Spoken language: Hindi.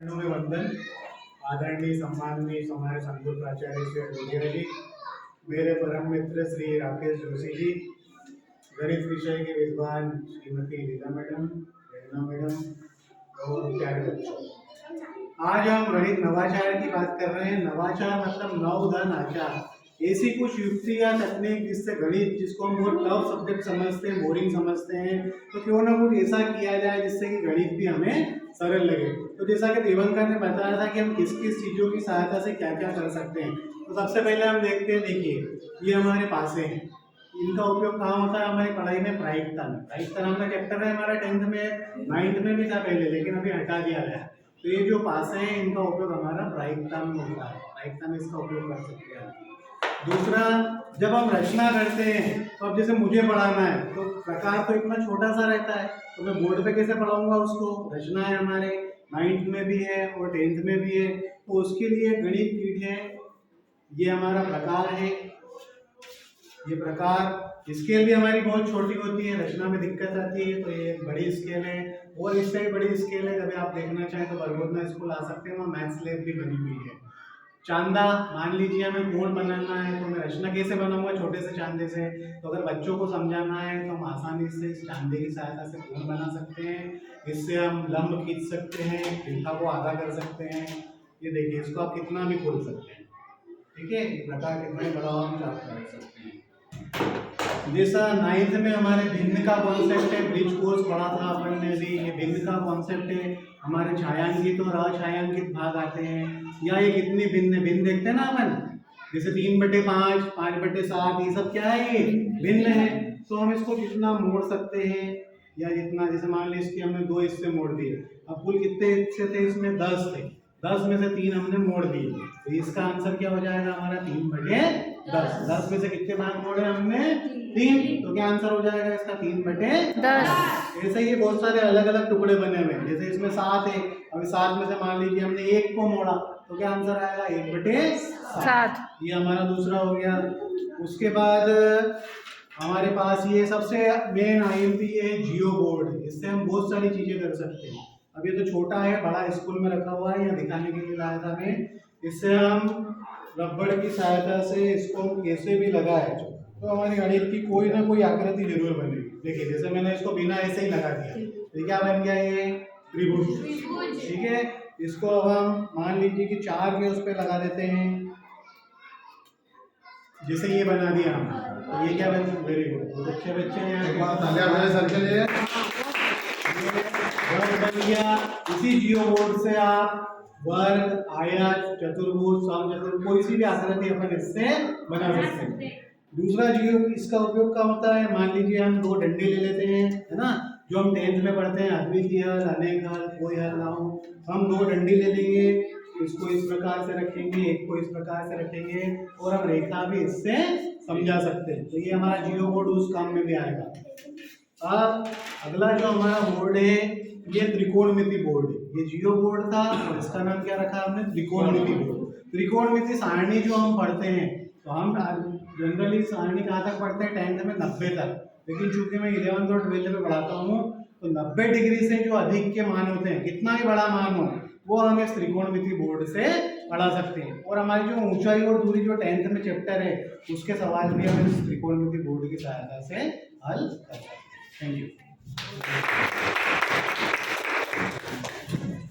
में वंदन। आदरणीय सम्माननीय हमारे संकुल प्राचार्य श्री गोलिया जी, मेरे परम मित्र श्री राकेश जोशी जी, गणित विषय के विद्वान श्रीमती लीला मैडम, रेणा मैडम और प्यारे बच्चों, आज हम गणित नवाचार की बात कर रहे हैं। नवाचार मतलब नव धन आचार, ऐसी कुछ युक्ति या तकनीक जिससे गणित, जिसको हम बहुत टफ सब्जेक्ट समझते हैं, बोरिंग समझते हैं, तो क्यों ना कुछ ऐसा किया जाए जिससे कि गणित भी हमें सरल लगे। तो जैसा कि देवनकर ने बताया था कि हम किस किस चीज़ों की सहायता से क्या क्या कर सकते हैं, तो सबसे पहले हम देखते हैं। देखिए, ये हमारे पासे हैं, इनका उपयोग कहाँ होता है? हमारी पढ़ाई में प्रायिकता में। प्रायिकता नाम का चैप्टर है हमारा 10th में, 9th में भी था पहले, लेकिन अभी हटा दिया गया। तो ये जो पासे हैं इनका उपयोग हमारा प्रायिकता में होता है, प्रायिकता में इसका उपयोग कर सकते हैं। दूसरा, जब हम रचना करते हैं, तो अब जैसे मुझे पढ़ाना है तो प्रकार तो इतना छोटा सा रहता है, तो मैं बोर्ड पे कैसे पढ़ाऊंगा उसको? रचना है हमारे 9th में भी है और 10th में भी है, तो उसके लिए गणित पीठ है, ये हमारा प्रकार है। ये प्रकार स्केल भी हमारी बहुत छोटी होती है, रचना में दिक्कत आती है, तो ये बड़ी स्केल है। और इससे भी बड़ी स्केल है, कभी आप देखना चाहें तो बरगोदना स्कूल आ सकते हैं, वहाँ मैथ्स लैब भी बनी हुई है। चांदा, मान लीजिए हमें कोण बनाना है, तो मैं रचना कैसे बनाऊंगा? छोटे से चांदे से। तो अगर बच्चों को समझाना है तो हम आसानी से इस चांदे की सहायता से कोण बना सकते हैं। इससे हम लंब खींच सकते हैं, रेखा को आधा कर सकते हैं। ये देखिए, इसको आप कितना भी खोल सकते हैं, ठीक है। ये प्रकार कितना बड़ा हो हम चाप कर सकते हैं। जैसा 9th में हमारे भिन्न का कॉन्सेप्ट है, ब्रिज कोर्स पढ़ा था अपन ने भी। ये भिन्न का कॉन्सेप्ट है, हमारे छायांकित और अछायांकित भाग आते हैं, या ये कितनी भिन्न भिन्न देखते हैं ना अपन, जैसे 3/5, 5/7, ये सब क्या है? ये भिन्न है। तो हम इसको कितना मोड़ सकते हैं, या जितना, जैसे मान लीजिए इसके हमने 2 हिस्से मोड़ दिए, अब कुल कितने हिस्से थे इसमें? 10 थे, 10 में से 3 हमने मोड़ दिए, तो इसका आंसर क्या हो जाएगा हमारा? 3/10। 10 में से कितने भाग मोड़े हमने? 3, तो क्या आंसर हो जाएगा इसका? 3/10। ऐसे ही बहुत सारे अलग अलग टुकड़े बने हुए हैं, जैसे इसमें 7 है, अभी 7 में से मान लीजिए हमने 1 को मोड़ा, तो क्या आंसर आएगा? 1/7। ये हमारा दूसरा हो गया। उसके बाद हमारे पास ये सबसे मेन आईएमपी है, जियो बोर्ड। इससे हम बहुत सारी चीजें कर सकते हैं। अब ये तो छोटा है, बड़ा स्कूल में रखा हुआ है, या दिखाने के लिए लाया था मैं। इससे हम रबड़ की सहायता से इसको कैसे भी लगाए तो हमारी गणित की कोई ना कोई आकृति जरूर बनेगी। देखिए, जैसे मैंने इसको बिना ऐसे ही लगा दिया, तो क्या बन गया? ये त्रिभुज, ठीक है। इसको अब हम मान लीजिए कि 4 के उस पर लगा देते हैं, जैसे ये बना दिया हम, तो ये क्या बन? वेरी गुड, बहुत अच्छे बच्चे हैं। बन गया। इसी जियो बोर्ड से आप वर्ग, आयत, चतुर्भुज, समचतुर्भुज, कोई सी भी आकृति अपन इससे बना सकते हैं। दूसरा जियो, इसका उपयोग क्या होता है? मान लीजिए हम 2 डंडे ले लेते हैं, है ना, जो हम 10th में पढ़ते हैं, अद्वितीय हल, अनेक हल, कोई हल ना हो। हम 2 डंडे ले लेंगे, इसको इस प्रकार से रखेंगे, एक को इस प्रकार से रखेंगे, और हम रेखा भी इससे समझा सकते हैं। तो ये हमारा जियो बोर्ड उस काम में भी आएगा। अब अगला जो हमारा बोर्ड है, ये त्रिकोणमिति बोर्ड है। ये जियो बोर्ड था और इसका नाम क्या रखा हमने? त्रिकोणमिति बोर्ड। त्रिकोणमिति सारणी जो हम पढ़ते हैं, तो हम जनरली सारणी कहाँ तक पढ़ते हैं? 10th में 90 तक, लेकिन चूंकि मैं 11th और 12th में पढ़ाता हूँ, तो 90 डिग्री से जो अधिक के मान होते हैं, कितना ही बड़ा मान हो, वो हम इस त्रिकोणमिति बोर्ड से पढ़ा सकते हैं। और हमारी जो ऊंचाई और दूरी जो 10th में चैप्टर है, उसके सवाल भी हम इस त्रिकोणमिति बोर्ड की सहायता से हल कर सकते हैं। Thank you.